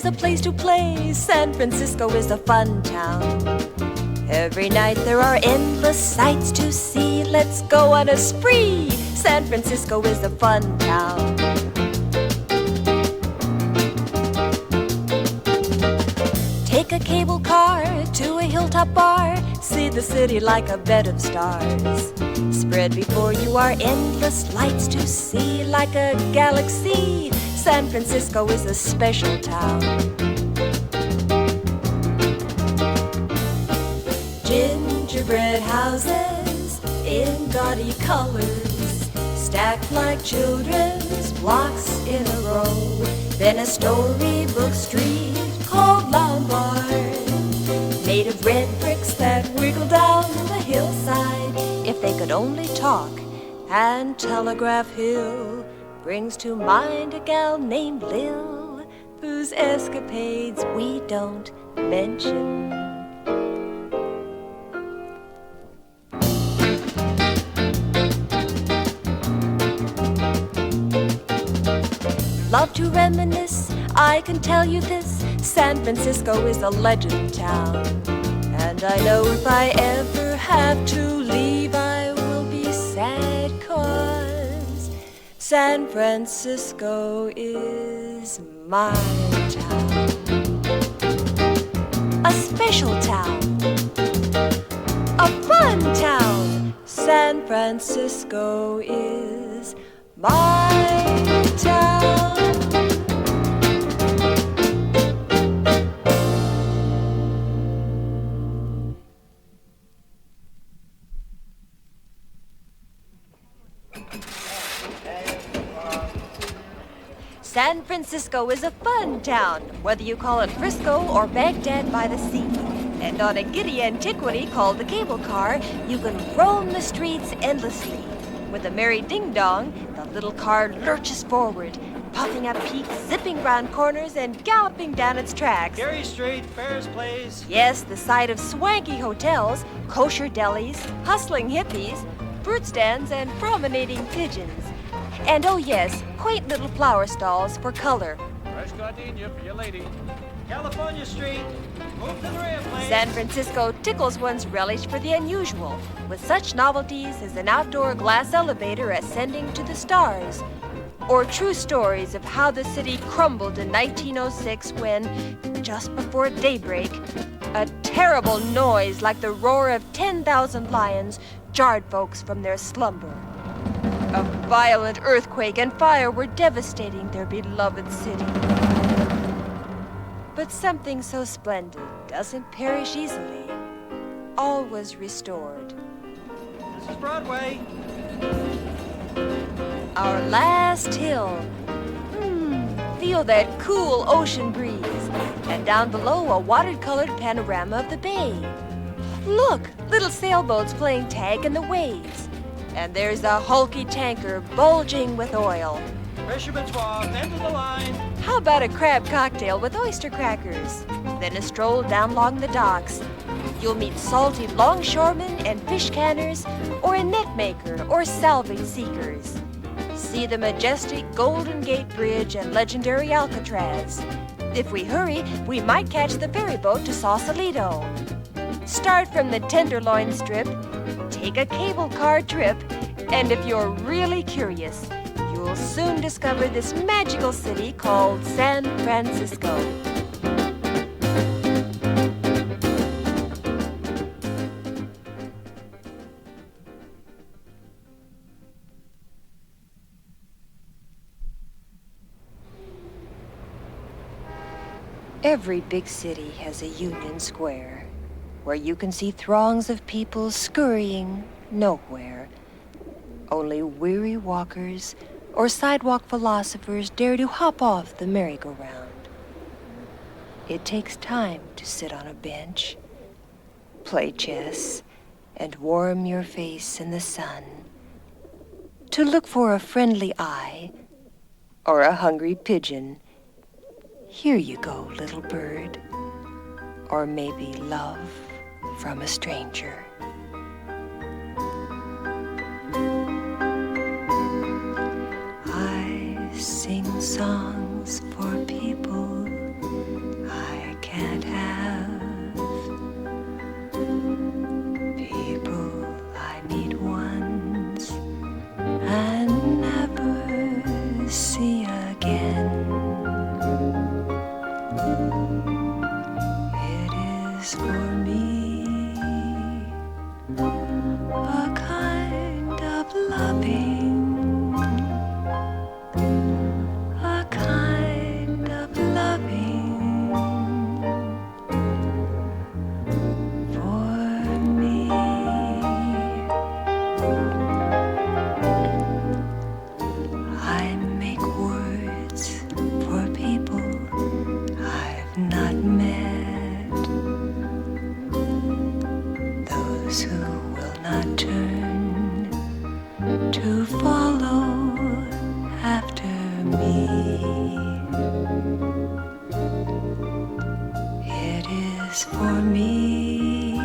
a place to play. San Francisco is a fun town. Every night there are endless sights to see. Let's go on a spree. San Francisco is a fun town. Take a cable car to a hilltop bar. See the city like a bed of stars. Spread before you are endless lights to see, like a galaxy. San Francisco is a special town. Gingerbread houses in gaudy colors, stacked like children's blocks in a row. Then a storybook street called Lombard, made of red bricks that wiggle down the hillside. If they could only talk. And Telegraph Hill brings to mind a gal named Lil, whose escapades we don't mention. Love to reminisce, I can tell you this, San Francisco is a legend town. And I know if I ever have to leave, I will be sad, 'cause San Francisco is my town. A special town. A fun town. San Francisco is my town. San Francisco is a fun town, whether you call it Frisco or Baghdad by the sea. And on a giddy antiquity called the cable car, you can roam the streets endlessly. With a merry ding-dong, the little car lurches forward, puffing up peaks, zipping round corners, and galloping down its tracks. Gary Street, Ferris Place. Yes, the sight of swanky hotels, kosher delis, hustling hippies, fruit stands, and promenading pigeons. And oh yes, quaint little flower stalls for color. Fresh gardenia for your lady. California Street, move to the rear, please. San Francisco tickles one's relish for the unusual, with such novelties as an outdoor glass elevator ascending to the stars, or true stories of how the city crumbled in 1906 when, just before daybreak, a terrible noise like the roar of 10,000 lions jarred folks from their slumber. A violent earthquake and fire were devastating their beloved city. But something so splendid doesn't perish easily. All was restored. This is Broadway. Our last hill. Feel that cool ocean breeze. And down below, a watercolored panorama of the bay. Look, little sailboats playing tag in the waves. And there's a hulky tanker bulging with oil. Fisherman's Wharf, end of the line. How about a crab cocktail with oyster crackers? Then a stroll down along the docks. You'll meet salty longshoremen and fish canners, or a net maker or salvage seekers. See the majestic Golden Gate Bridge and legendary Alcatraz. If we hurry, we might catch the ferry boat to Sausalito. Start from the Tenderloin Strip, take a cable car trip, and if you're really curious, you'll soon discover this magical city called San Francisco. Every big city has a Union Square, where you can see throngs of people scurrying nowhere. Only weary walkers or sidewalk philosophers dare to hop off the merry-go-round. It takes time to sit on a bench, play chess, and warm your face in the sun. To look for a friendly eye or a hungry pigeon. Here you go, little bird. Or maybe love from a stranger. I sing songs for people a kind of loving, a kind of loving for me. I make words for people I've not met, those who will not turn to follow after me. It is for me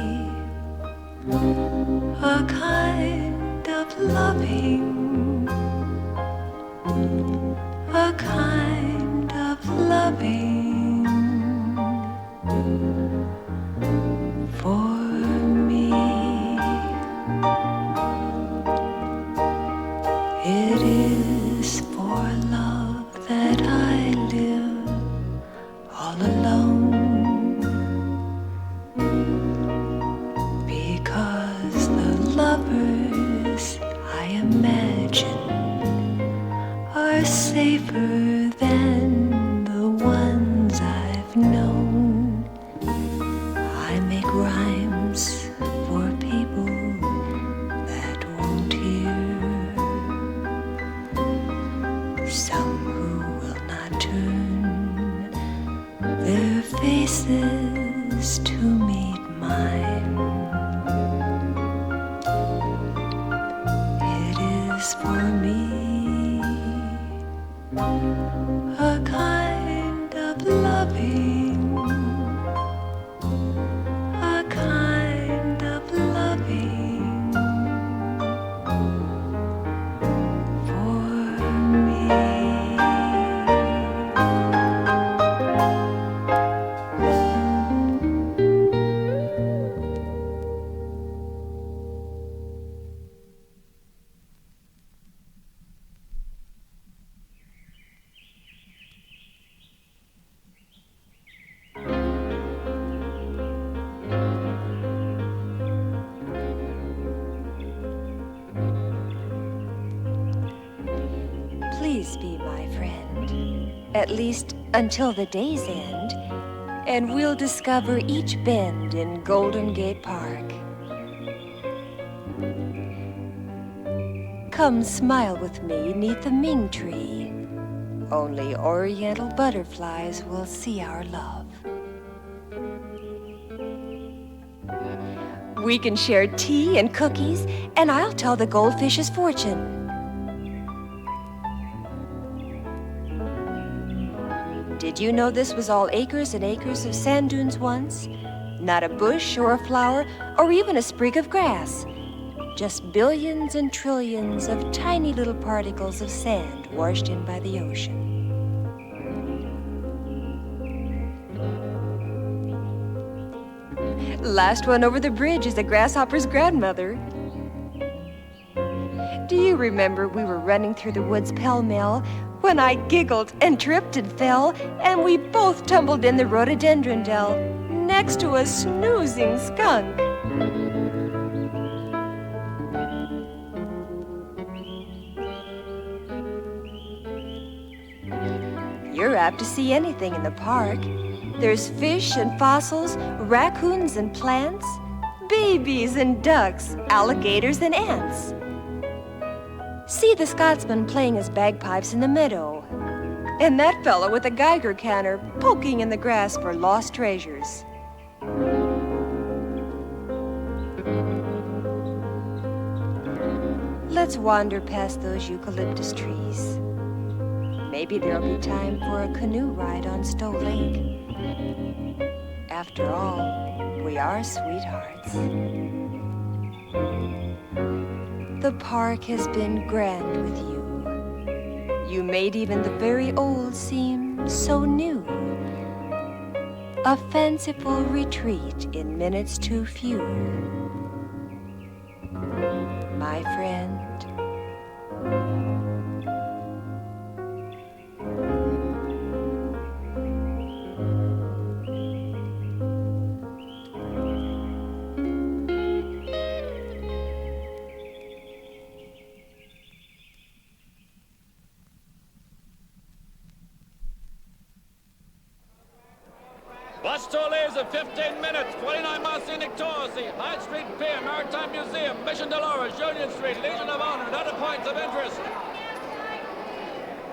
a kind of loving, a kind of loving for me. It is for love that I live all alone, because the lovers I imagine are safer than the ones I've known. I make rhymes for people that won't hear, some who will not turn their faces to meet mine. It is for me a kind of loving, a kind of loving for me. Please be my friend, at least until the day's end, and we'll discover each bend in Golden Gate Park. Come smile with me 'neath the Ming tree. Only oriental butterflies will see our love. We can share tea and cookies, and I'll tell the goldfish's fortune. Did you know this was all acres and acres of sand dunes once? Not a bush or a flower or even a sprig of grass. Just billions and trillions of tiny little particles of sand washed in by the ocean. Last one over the bridge is a grasshopper's grandmother. Do you remember we were running through the woods pell-mell when I giggled and tripped and fell, and we both tumbled in the rhododendron dell next to a snoozing skunk? You're apt to see anything in the park. There's fish and fossils, raccoons and plants, babies and ducks, alligators and ants. See the Scotsman playing his bagpipes in the meadow, and that fellow with a Geiger counter poking in the grass for lost treasures. Let's wander past those eucalyptus trees. Maybe there'll be time for a canoe ride on Stowe Lake. After all, we are sweethearts. The park has been grand with you. You made even the very old seem so new. A fanciful retreat in minutes too few. My friend. of 15 minutes. 29 miles scenic tour. See High Street Pier, Maritime Museum, Mission Dolores, Union Street, Legion of Honor, and other points of interest.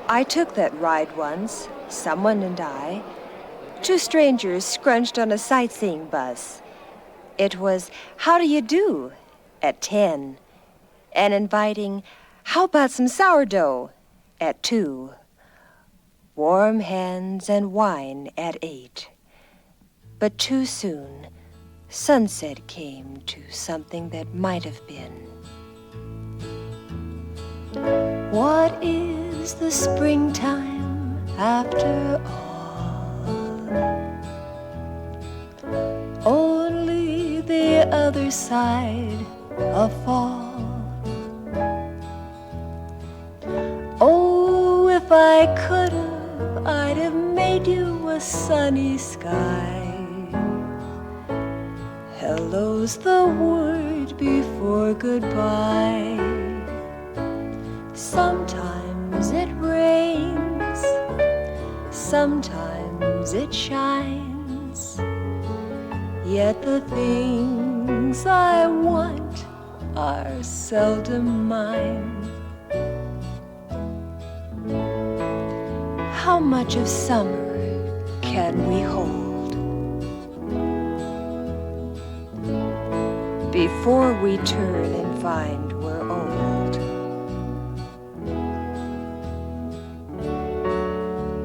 I took that ride once, someone and I. Two strangers scrunched on a sightseeing bus. It was, "How do you do?" at 10. And inviting, "How about some sourdough?" at 2. Warm hands and wine at 8. But too soon, sunset came to something that might have been. What is the springtime after all? Only the other side of fall. Oh, if I could have, I'd have made you a sunny sky. Hello's the word before goodbye. Sometimes it rains, sometimes it shines. Yet the things I want are seldom mine. How much of summer can we hold before we turn and find we're old?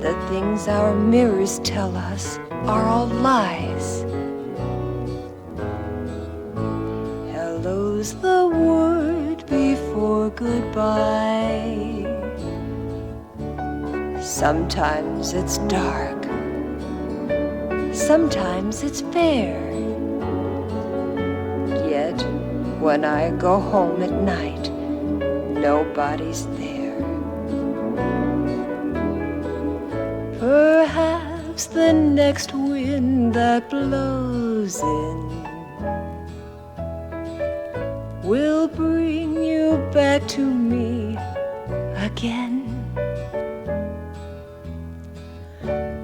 The things our mirrors tell us are all lies. Hello's the word before goodbye. Sometimes it's dark, sometimes it's fair. Yet when I go home at night, nobody's there. Perhaps the next wind that blows in will bring you back to me again.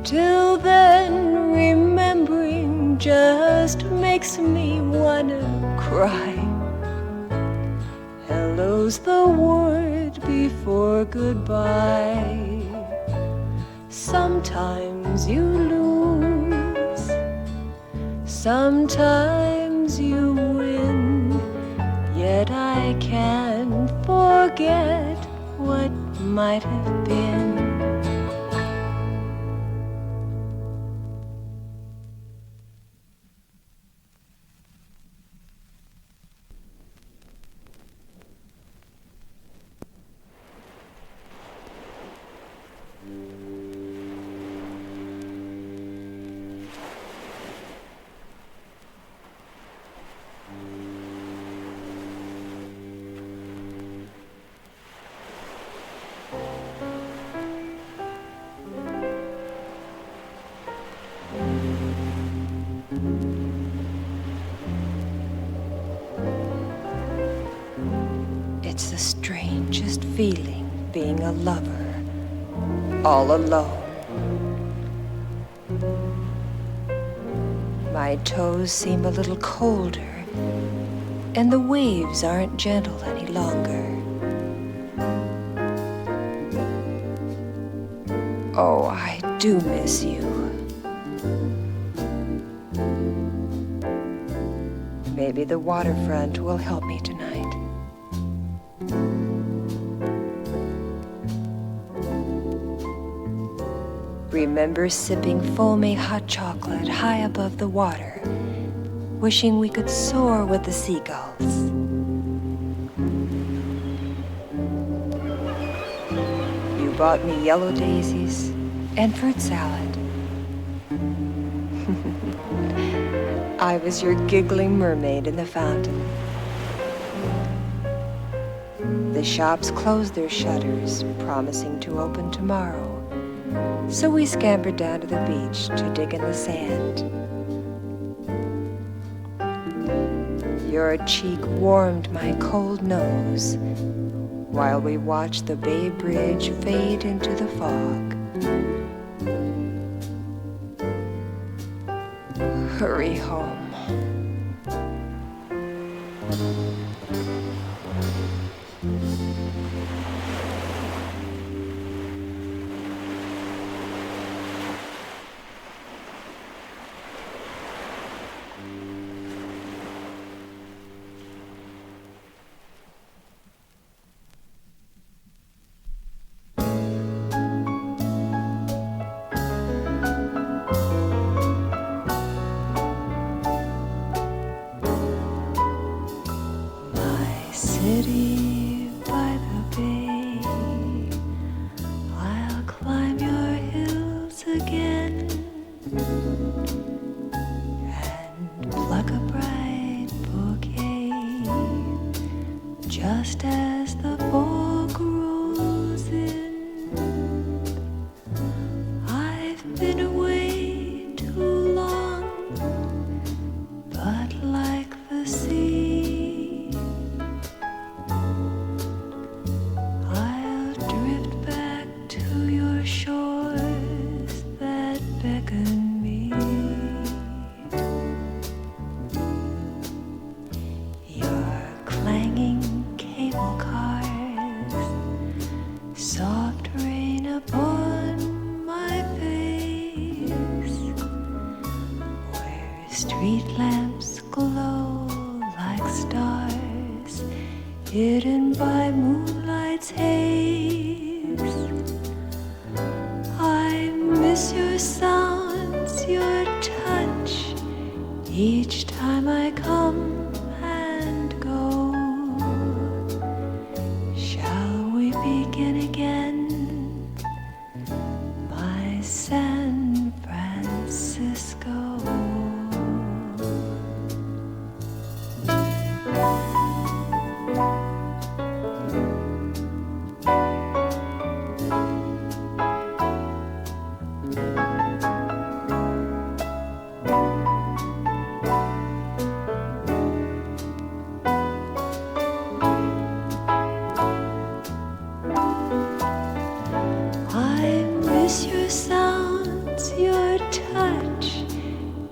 Till then, remembering just makes me wanna cry. Hello's the word before goodbye. Sometimes you lose, sometimes you win. Yet I can't forget what might have been. It's the strangest feeling being a lover, all alone. My toes seem a little colder, and the waves aren't gentle any longer. Oh, I do miss you. Maybe the waterfront will help me tonight. Remember sipping foamy hot chocolate high above the water, wishing we could soar with the seagulls. You bought me yellow daisies and fruit salad. I was your giggling mermaid in the fountain. The shops closed their shutters, promising to open tomorrow. So we scampered down to the beach to dig in the sand. Your cheek warmed my cold nose while we watched the Bay Bridge fade into the fog. hurry home. City by the bay, I'll climb your hills again and pluck a bright bouquet just as the fog rolls in. I've been away too long, but like the sea, street lamps glow like stars hidden by moonlight's haze. I miss your sounds, your touch, each time I come and go. Shall we begin again, my San Francisco?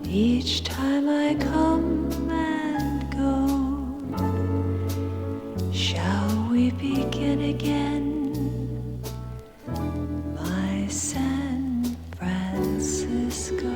Each time I come and go, shall we begin again, my San Francisco?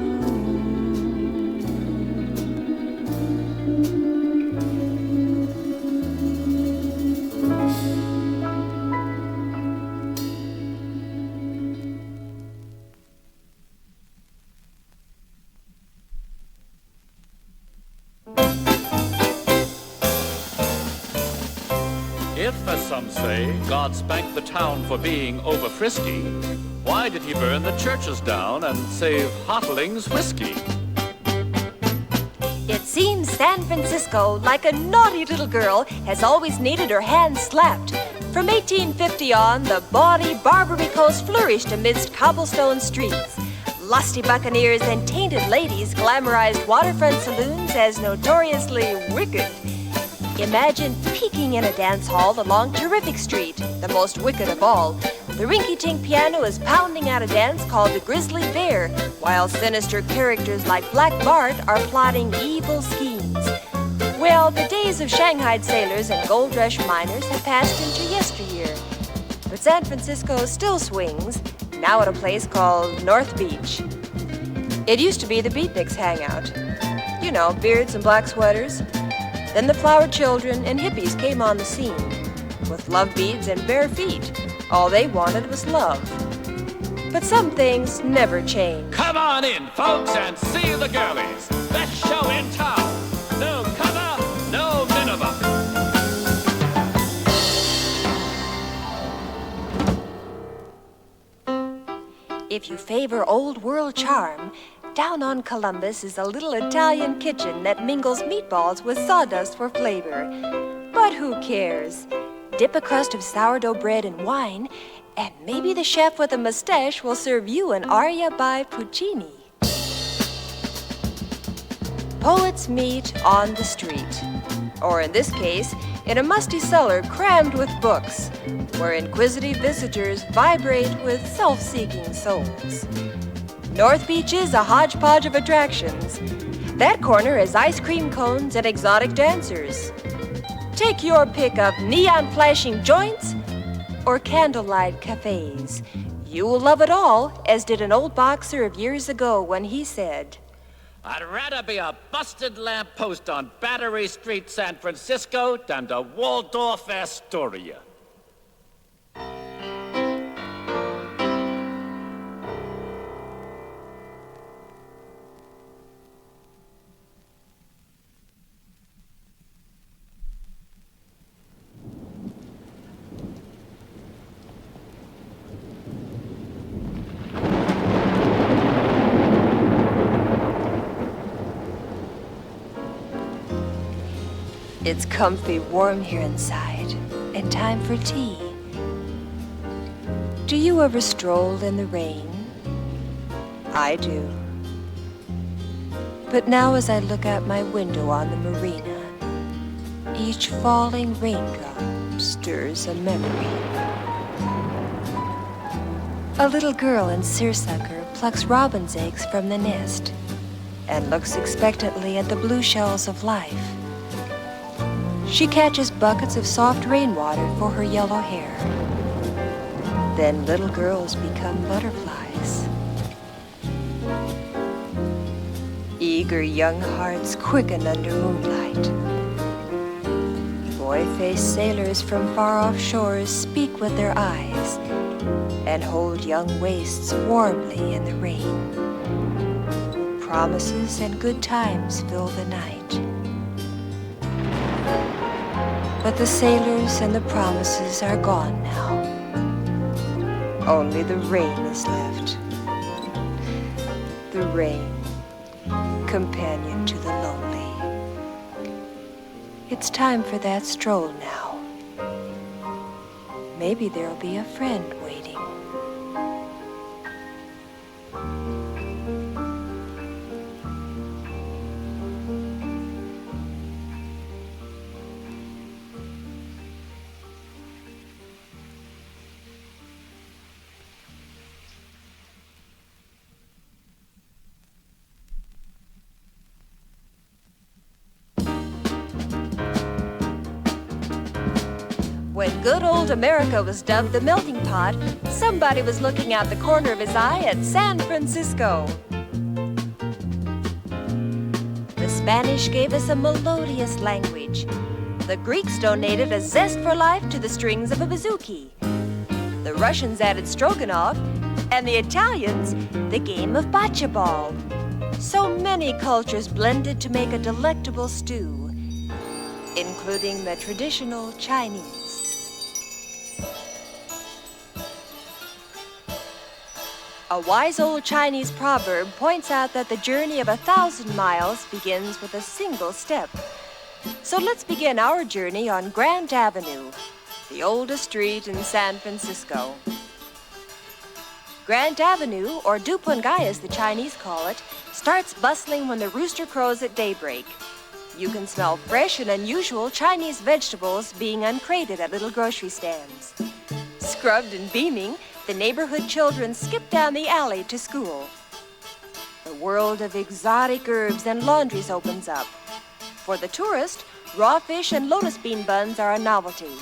If, as some say, God spanked the town for being over frisky, why did he burn the churches down and save Hotling's whiskey? It seems San Francisco, like a naughty little girl, has always needed her hands slapped. From 1850 on, the bawdy Barbary Coast flourished amidst cobblestone streets. Lusty buccaneers and tainted ladies glamorized waterfront saloons as notoriously wicked. Imagine peeking in a dance hall along Terrific Street, the most wicked of all. The rinky-tink piano is pounding out a dance called the Grizzly Bear, while sinister characters like Black Bart are plotting evil schemes. Well, the days of Shanghaied sailors and gold rush miners have passed into yesteryear. But San Francisco still swings, now at a place called North Beach. It used to be the beatniks' hangout. You know, beards and black sweaters. Then the flower children and hippies came on the scene, with love beads and bare feet. All they wanted was love. But some things never change. Come on in, folks, and see the girlies. Best show in town. No cover, no minimum. If you favor old world charm, down on Columbus is a little Italian kitchen that mingles meatballs with sawdust for flavor. But who cares? Dip a crust of sourdough bread in wine, and maybe the chef with a mustache will serve you an aria by Puccini. Poets meet on the street, or in this case, in a musty cellar crammed with books, where inquisitive visitors vibrate with self-seeking souls. North Beach is a hodgepodge of attractions, That corner is ice cream cones and exotic dancers. Take your pick of neon flashing joints or candlelight cafes. You'll love it all, as did an old boxer of years ago when he said, I'd rather be a busted lamppost on Battery Street, San Francisco, than the Waldorf Astoria. It's comfy warm here inside, and time for tea. Do you ever stroll in the rain? I do. But now as I look out my window on the marina, each falling raindrop stirs a memory. A little girl in seersucker plucks robin's eggs from the nest and looks expectantly at the blue shells of life. She catches buckets of soft rainwater for her yellow hair. Then little girls become butterflies. Eager young hearts quicken under moonlight. Boy-faced sailors from far-off shores speak with their eyes and hold young waists warmly in the rain. Promises and good times fill the night. But the sailors and the promises are gone now. Only the rain is left. The rain, companion to the lonely. It's time for that stroll now. Maybe there'll be a friend waiting. When good old America was dubbed the melting pot, somebody was looking out the corner of his eye at San Francisco. The Spanish gave us a melodious language. The Greeks donated a zest for life to the strings of a bouzouki. The Russians added stroganoff, and the Italians the game of bocce ball. So many cultures blended to make a delectable stew, including the traditional Chinese. A wise old Chinese proverb points out that the journey of 1,000 miles begins with a single step. So let's begin our journey on Grant Avenue, the oldest street in San Francisco. Grant Avenue, or Dupungai as the Chinese call it, starts bustling when the rooster crows at daybreak. You can smell fresh and unusual Chinese vegetables being uncrated at little grocery stands. Scrubbed and beaming, the neighborhood children skip down the alley to school. The world of exotic herbs and laundries opens up. For the tourist, raw fish and lotus bean buns are a novelty.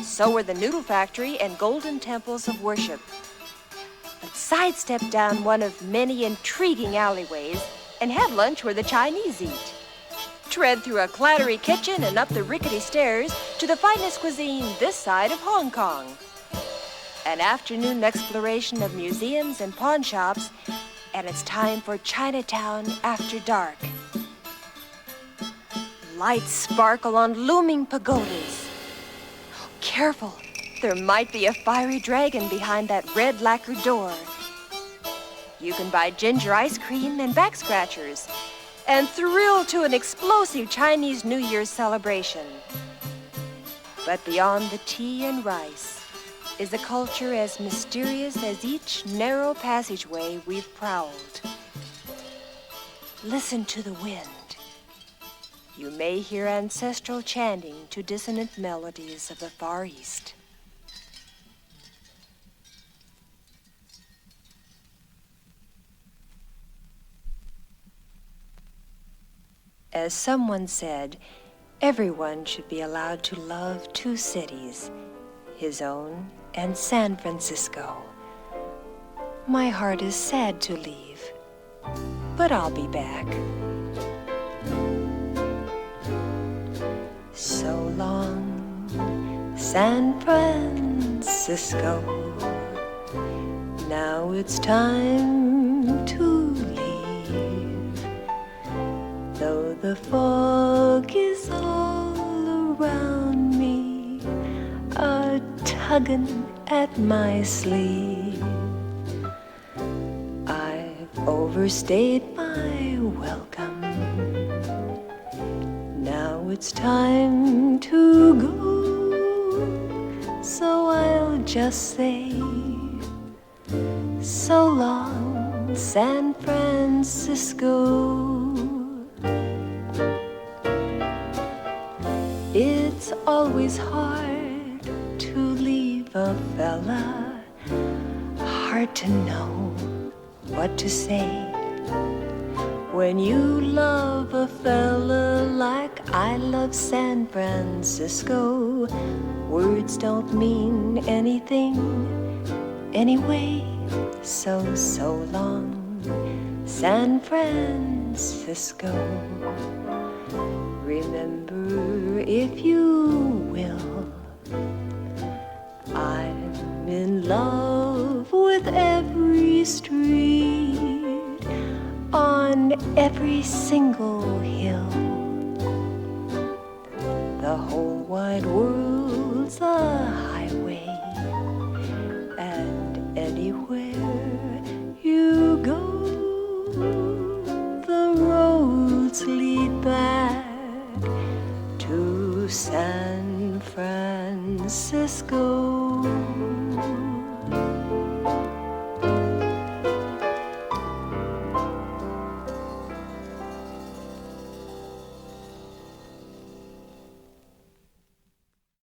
So are the noodle factory and golden temples of worship. But sidestep down one of many intriguing alleyways and have lunch where the Chinese eat. Tread through a clattery kitchen and up the rickety stairs to the finest cuisine this side of Hong Kong. An afternoon exploration of museums and pawn shops, and it's time for Chinatown after dark. Lights sparkle on looming pagodas. Careful, there might be a fiery dragon behind that red lacquered door. You can buy ginger ice cream and back scratchers, and thrill to an explosive Chinese New Year's celebration. But beyond the tea and rice is a culture as mysterious as each narrow passageway we've prowled. Listen to the wind. You may hear ancestral chanting to dissonant melodies of the Far East. As someone said, everyone should be allowed to love two cities, his own and San Francisco. My heart is sad to leave, but I'll be back. So long, San Francisco. Now it's time to leave. Though the fog is all around me, tugging at my sleeve, I've overstayed my welcome. Now it's time to go, so I'll just say, so long, San Francisco. It's always hard to leave a fella, hard to know what to say. When you love a fella like I love San Francisco, words don't mean anything anyway. So long, San Francisco. Remember, if you will, I'm in love with every street, on every single hill. The whole wide world's a highway, and anywhere you go, the roads lead back to San Francisco.